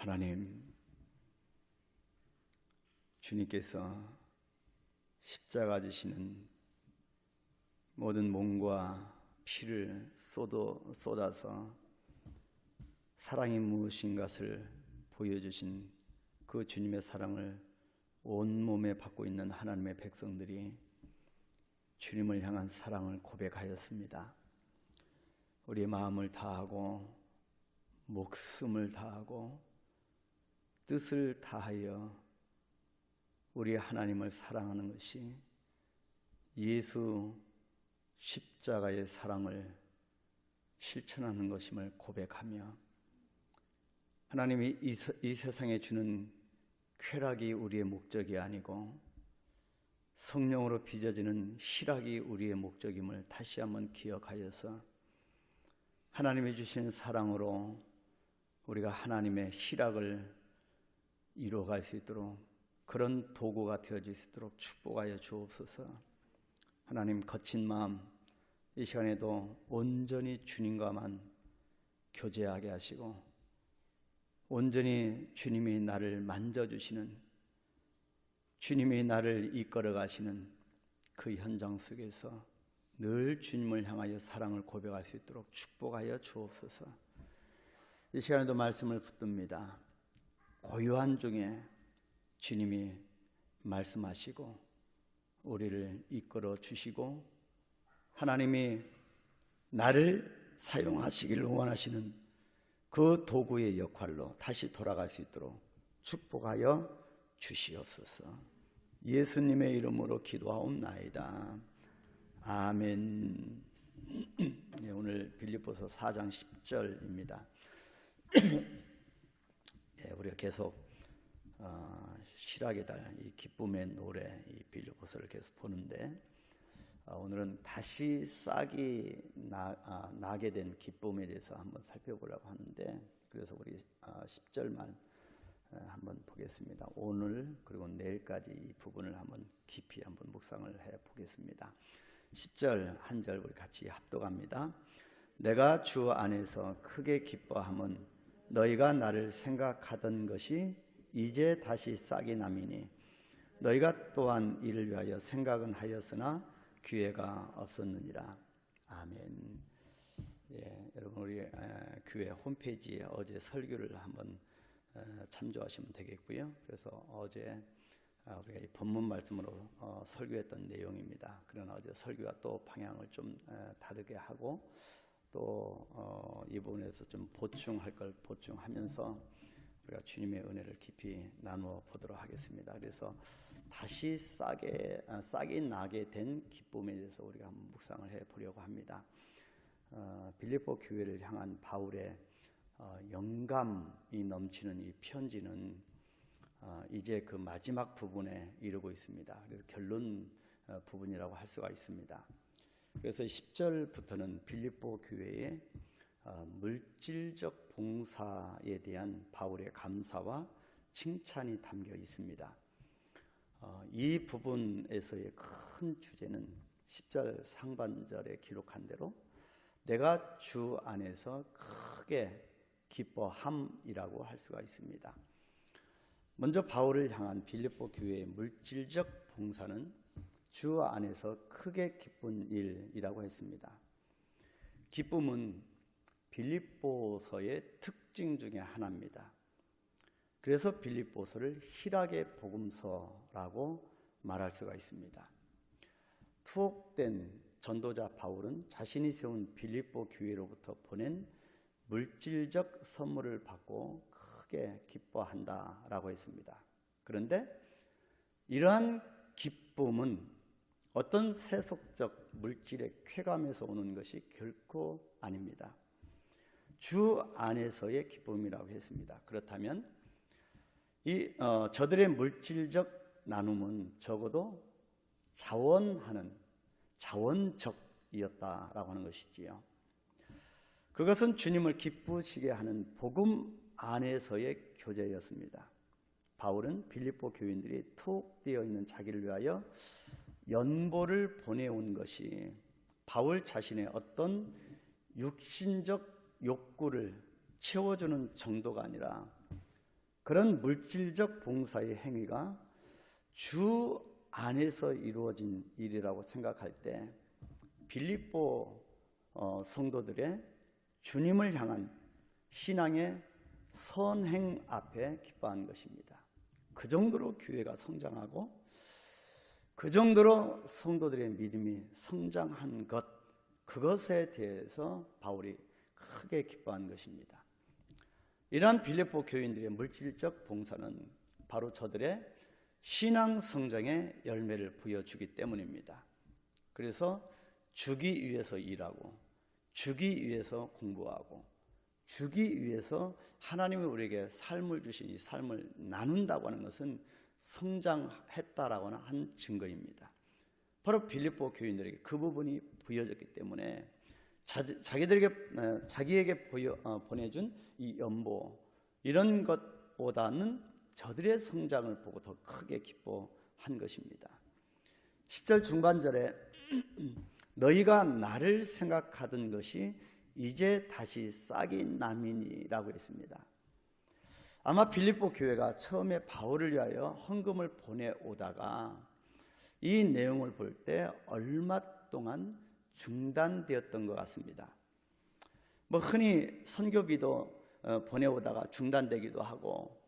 하나님, 주님께서 십자가 지시는 모든 몸과 피를 쏟아서 사랑이 무엇인 것을 보여주신 그 주님의 사랑을 온몸에 받고 있는 하나님의 백성들이 주님을 향한 사랑을 고백하였습니다. 우리의 마음을 다하고 목숨을 다하고 뜻을 다하여 우리 하나님을 사랑하는 것이 예수 십자가의 사랑을 실천하는 것임을 고백하며, 하나님이 이 세상에 주는 쾌락이 우리의 목적이 아니고 성령으로 빚어지는 희락이 우리의 목적임을 다시 한번 기억하여서 하나님이 주신 사랑으로 우리가 하나님의 희락을 이루어갈 수 있도록, 그런 도구가 되어질 수 있도록 축복하여 주옵소서. 하나님, 거친 마음 이 시간에도 온전히 주님과만 교제하게 하시고, 온전히 주님이 나를 만져주시는, 주님이 나를 이끌어 가시는 그 현장 속에서 늘 주님을 향하여 사랑을 고백할 수 있도록 축복하여 주옵소서. 이 시간에도 말씀을 붙듭니다. 고요한 중에 주님이 말씀하시고 우리를 이끌어 주시고, 하나님이 나를 사용하시기를 원하시는 그 도구의 역할로 다시 돌아갈 수 있도록 축복하여 주시옵소서. 예수님의 이름으로 기도하옵나이다. 아멘. 네, 오늘 빌립보서 4장 10절입니다. 네, 우리가 계속 실학의 달, 이 기쁨의 노래, 이 빌립보서를 계속 보는데, 오늘은 다시 싹이 나게 된 기쁨에 대해서 한번 살펴보려고 하는데, 그래서 우리 10절만 한번 보겠습니다. 오늘 그리고 내일까지 이 부분을 한번 깊이 한번 묵상을 해 보겠습니다. 10절 한 절 우리 같이 합독합니다. 내가 주 안에서 크게 기뻐함은 너희가 나를 생각하던 것이 이제 다시 싹이 남이니, 너희가 또한 이를 위하여 생각은 하였으나 기회가 없었느니라. 아멘. 예, 여러분, 우리 교회 홈페이지에 어제 설교를 한번 참조하시면 되겠고요. 그래서 어제 우리가 이 본문 말씀으로 설교했던 내용입니다. 그러나 어제 설교가 또 방향을 좀 다르게 하고, 또 이 부분에서 좀 보충할 걸 보충하면서 우리가 주님의 은혜를 깊이 나누어 보도록 하겠습니다. 그래서 다시 싹이 나게 된 기쁨에 대해서 우리가 한번 묵상을 해 보려고 합니다. 빌립보 교회를 향한 바울의 영감이 넘치는 이 편지는 이제 그 마지막 부분에 이르고 있습니다. 그래서 결론 부분이라고 할 수가 있습니다. 그래서 10절부터는 빌립보 교회의 물질적 봉사에 대한 바울의 감사와 칭찬이 담겨 있습니다. 이 부분에서의 큰 주제는 10절 상반절에 기록한 대로 내가 주 안에서 크게 기뻐함이라고 할 수가 있습니다. 먼저 바울을 향한 빌립보 교회의 물질적 봉사는 주 안에서 크게 기쁜 일이라고 했습니다. 기쁨은 빌립보서의 특징 중에 하나입니다. 그래서 빌립보서를 희락의 복음서라고 말할 수가 있습니다. 투옥된 전도자 바울은 자신이 세운 빌립보 교회로부터 보낸 물질적 선물을 받고 크게 기뻐한다라고 했습니다. 그런데 이러한 기쁨은 어떤 세속적 물질의 쾌감에서 오는 것이 결코 아닙니다. 주 안에서의 기쁨이라고 했습니다. 그렇다면 저들의 물질적 나눔은 적어도 자원적이었다라고 하는 것이지요. 그것은 주님을 기쁘시게 하는 복음 안에서의 교제였습니다. 바울은 빌립보 교인들이 투옥되어 있는 자기를 위하여 연보를 보내온 것이 바울 자신의 어떤 육신적 욕구를 채워주는 정도가 아니라 그런 물질적 봉사의 행위가 주 안에서 이루어진 일이라고 생각할 때 빌립보 성도들의 주님을 향한 신앙의 선행 앞에 기뻐한 것입니다. 그 정도로 교회가 성장하고 그 정도로 성도들의 믿음이 성장한 것, 그것에 대해서 바울이 크게 기뻐한 것입니다. 이러한 빌립보 교인들의 물질적 봉사는 바로 저들의 신앙 성장의 열매를 보여주기 때문입니다. 그래서 주기 위해서 일하고, 주기 위해서 공부하고, 주기 위해서 하나님이 우리에게 삶을 주신 이 삶을 나눈다고 하는 것은 성장했다라고 한 증거입니다. 바로 빌립보 교인들에게 그 부분이 보여졌기 때문에 자기에게 보내준 이 연보, 이런 것보다는 저들의 성장을 보고 더 크게 기뻐한 것입니다. 10절 중반절에 너희가 나를 생각하던 것이 이제 다시 싹이 남이니라고 했습니다. 아마 빌립보 교회가 처음에 바울을 위하여 헌금을 보내오다가 이 내용을 볼 때 얼마 동안 중단되었던 것 같습니다. 흔히 선교비도 보내오다가 중단되기도 하고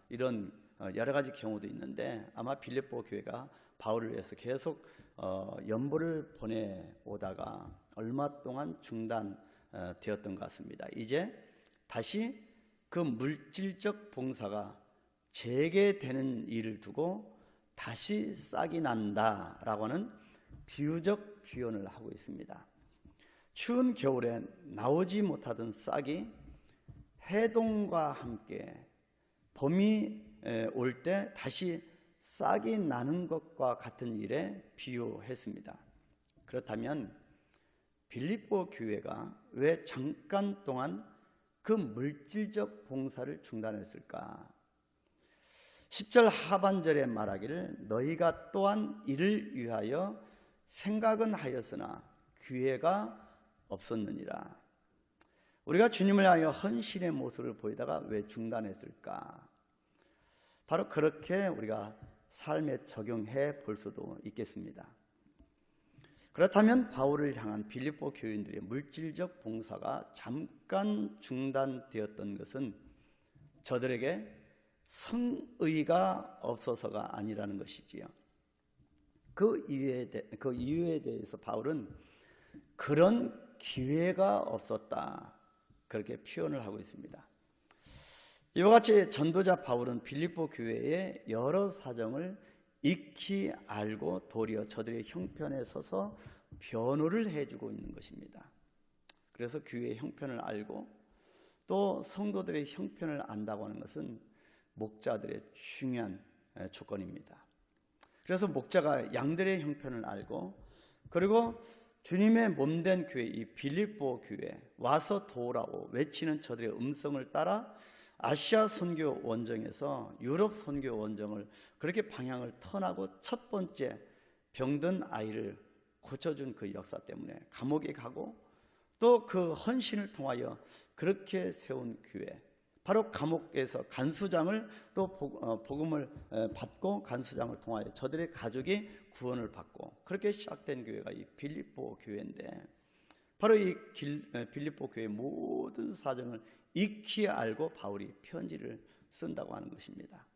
이런 여러 가지 경우도 있는데, 아마 빌립보 교회가 바울을 위해서 계속 연보를 보내오다가 얼마 동안 중단되었던 것 같습니다. 이제 다시 그 물질적 봉사가 재개되는 일을 두고 다시 싹이 난다라고 하는 비유적 표현을 하고 있습니다. 추운 겨울에 나오지 못하던 싹이 해동과 함께 봄이 올 때 다시 싹이 나는 것과 같은 일에 비유했습니다. 그렇다면 빌립보 교회가 왜 잠깐 동안 그 물질적 봉사를 중단했을까? 10절 하반절에 말하기를 너희가 또한 이를 위하여 생각은 하였으나 기회가 없었느니라. 우리가 주님을 향하여 헌신의 모습을 보이다가 왜 중단했을까? 바로 그렇게 우리가 삶에 적용해 볼 수도 있겠습니다. 그렇다면 바울을 향한 빌립보 교인들의 물질적 봉사가 잠깐 중단되었던 것은 저들에게 성의가 없어서가 아니라는 것이지요. 그 이유에 대해서 바울은 그런 기회가 없었다, 그렇게 표현을 하고 있습니다. 이와 같이 전도자 바울은 빌립보 교회의 여러 사정을 익히 알고 도리어 저들의 형편에 서서 변호를 해주고 있는 것입니다. 그래서 교회의 형편을 알고 또 성도들의 형편을 안다고 하는 것은 목자들의 중요한 조건입니다. 그래서 목자가 양들의 형편을 알고, 그리고 주님의 몸된 교회, 이 빌립보 교회 와서 도우라고 외치는 저들의 음성을 따라 아시아 선교 원정에서 유럽 선교 원정을 그렇게 방향을 턴하고 첫 번째 병든 아이를 고쳐준 그 역사 때문에 감옥에 가고, 또 그 헌신을 통하여 그렇게 세운 교회, 바로 감옥에서 간수장을 또 복음을 받고 간수장을 통하여 저들의 가족이 구원을 받고 그렇게 시작된 교회가 이 빌립보 교회인데, 바로 이 빌립보 교회의 모든 사정을 익히 알고 바울이 편지를 쓴다고 하는 것입니다.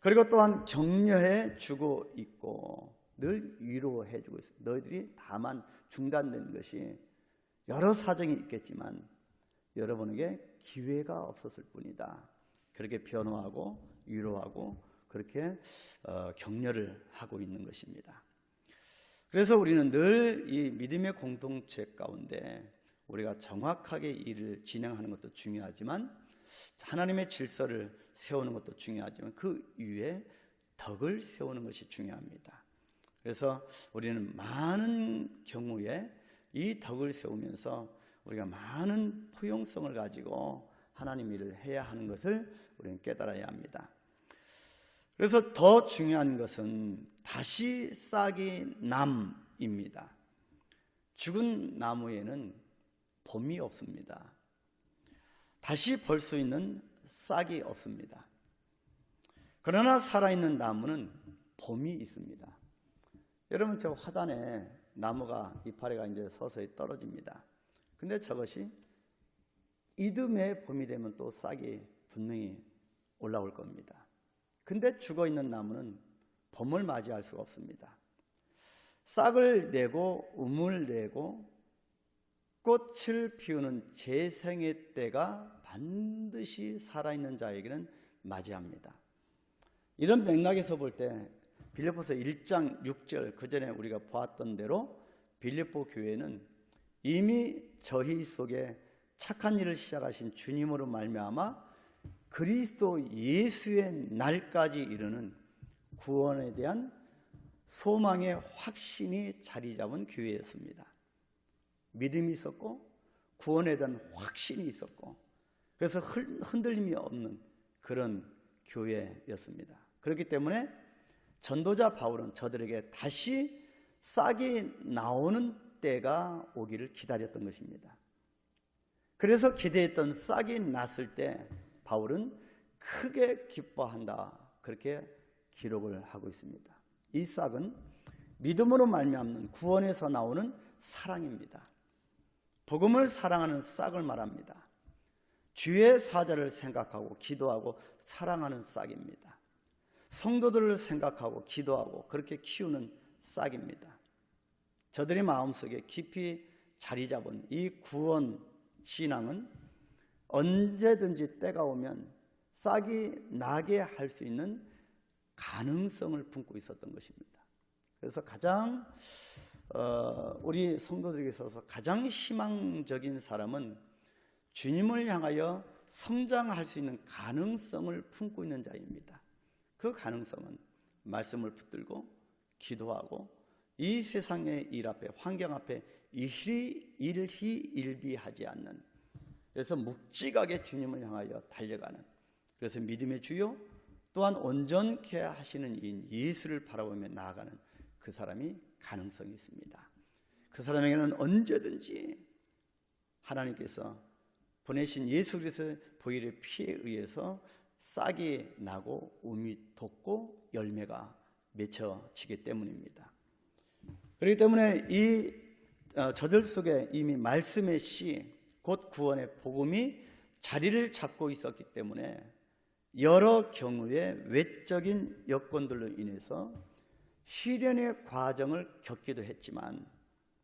그리고 또한 격려해 주고 있고 늘 위로해 주고 있습니다. 너희들이 다만 중단된 것이 여러 사정이 있겠지만 여러분에게 기회가 없었을 뿐이다, 그렇게 변호하고 위로하고 그렇게 격려를 하고 있는 것입니다. 그래서 우리는 늘 이 믿음의 공동체 가운데 우리가 정확하게 일을 진행하는 것도 중요하지만, 하나님의 질서를 세우는 것도 중요하지만 그 위에 덕을 세우는 것이 중요합니다. 그래서 우리는 많은 경우에 이 덕을 세우면서 우리가 많은 포용성을 가지고 하나님 일을 해야 하는 것을 우리는 깨달아야 합니다. 그래서 더 중요한 것은 다시 싹이 남입니다. 죽은 나무에는 봄이 없습니다. 다시 벌 수 있는 싹이 없습니다. 그러나 살아있는 나무는 봄이 있습니다. 여러분, 저 화단에 나무가 이파리가 이제 서서히 떨어집니다. 근데 저것이 이듬해 봄이 되면 또 싹이 분명히 올라올 겁니다. 근데 죽어있는 나무는 봄을 맞이할 수가 없습니다. 싹을 내고 우물 내고 꽃을 피우는 재생의 때가 반드시 살아있는 자에게는 맞이합니다. 이런 맥락에서 볼 때 빌립보서 1장 6절, 그 전에 우리가 보았던 대로 빌립보 교회는 이미 저희 속에 착한 일을 시작하신 주님으로 말미암아 그리스도 예수의 날까지 이르는 구원에 대한 소망의 확신이 자리 잡은 교회였습니다. 믿음이 있었고 구원에 대한 확신이 있었고, 그래서 흔들림이 없는 그런 교회였습니다. 그렇기 때문에 전도자 바울은 저들에게 다시 싹이 나오는 때가 오기를 기다렸던 것입니다. 그래서 기대했던 싹이 났을 때 바울은 크게 기뻐한다, 그렇게 기록을 하고 있습니다. 이 싹은 믿음으로 말미암는 구원에서 나오는 사랑입니다. 복음을 사랑하는 싹을 말합니다. 주의 사자를 생각하고 기도하고 사랑하는 싹입니다. 성도들을 생각하고 기도하고 그렇게 키우는 싹입니다. 저들의 마음속에 깊이 자리 잡은 이 구원 신앙은 언제든지 때가 오면 싹이 나게 할 수 있는 가능성을 품고 있었던 것입니다. 그래서 가장 우리 성도들에게 있어서 가장 희망적인 사람은 주님을 향하여 성장할 수 있는 가능성을 품고 있는 자입니다. 그 가능성은 말씀을 붙들고 기도하고 이 세상의 일 앞에, 환경 앞에 일희일비하지 않는, 그래서 묵직하게 주님을 향하여 달려가는, 그래서 믿음의 주요 또한 온전케 하시는 이인 예수를 바라보며 나아가는 그 사람이 가능성이 있습니다. 그 사람에게는 언제든지 하나님께서 보내신 예수 그리스도의 보혈의 피에 의해서 싹이 나고 움이 돋고 열매가 맺혀지기 때문입니다. 그렇기 때문에 이 저들 속에 이미 말씀의 씨, 곧 구원의 복음이 자리를 잡고 있었기 때문에 여러 경우에 외적인 여건들로 인해서 시련의 과정을 겪기도 했지만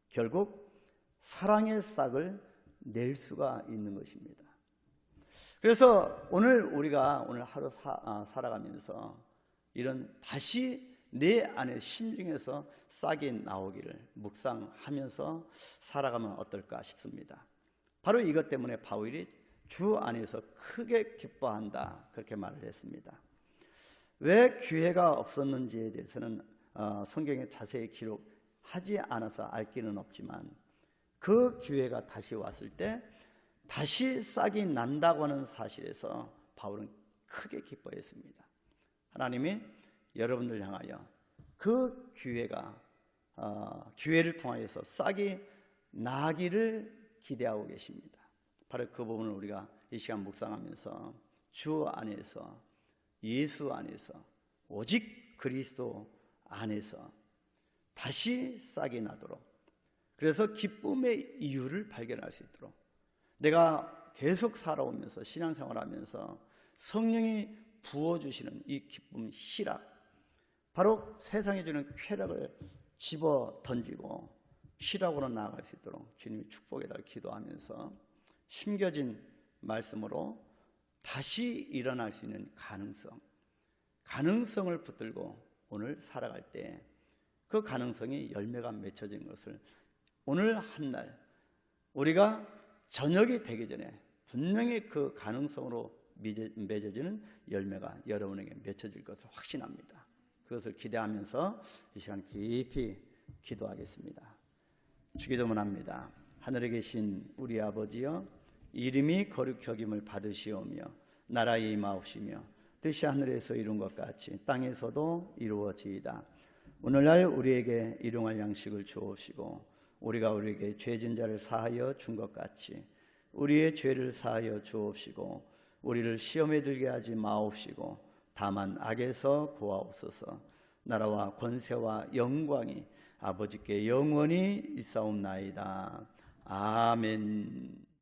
결국 사랑의 싹을 낼 수가 있는 것입니다. 그래서 우리가 오늘 하루 살아가면서 이런 다시 내 안에 심중에서 싹이 나오기를 묵상하면서 살아가면 어떨까 싶습니다. 바로 이것 때문에 바울이 주 안에서 크게 기뻐한다, 그렇게 말을 했습니다. 왜 기회가 없었는지에 대해서는 성경에 자세히 기록하지 않아서 알 길은 없지만 그 기회가 다시 왔을 때 다시 싹이 난다고 하는 사실에서 바울은 크게 기뻐했습니다. 하나님이 여러분들 향하여 그 기회를 통하여서 싹이 나기를 기대하고 계십니다. 바로 그 부분을 우리가 이 시간 묵상하면서 주 안에서, 예수 안에서, 오직 그리스도 안에서 다시 싹이 나도록, 그래서 기쁨의 이유를 발견할 수 있도록, 내가 계속 살아오면서 신앙생활하면서 성령이 부어주시는 이 기쁨, 희락, 바로 세상에 주는 쾌락을 집어 던지고 희락으로 나아갈 수 있도록 주님의 축복에 달려 기도하면서 심겨진 말씀으로 다시 일어날 수 있는 가능성을 붙들고 오늘 살아갈 때 그 가능성이 열매가 맺혀진 것을 오늘 한날 우리가 저녁이 되기 전에 분명히 그 가능성으로 맺어지는 열매가 여러분에게 맺혀질 것을 확신합니다. 그것을 기대하면서 이 시간 깊이 기도하겠습니다. 주기도문합니다. 하늘에 계신 우리 아버지여, 이름이 거룩히 여김을 받으시오며 나라의 임하옵시며 뜻이 하늘에서 이룬 것 같이 땅에서도 이루어지이다. 오늘날 우리에게 일용할 양식을 주옵시고 우리가 우리에게 죄진 자를 사하여 준 것 같이 우리의 죄를 사하여 주옵시고 우리를 시험에 들게 하지 마옵시고 다만 악에서 구하옵소서. 나라와 권세와 영광이 아버지께 영원히 있사옵나이다. 아멘.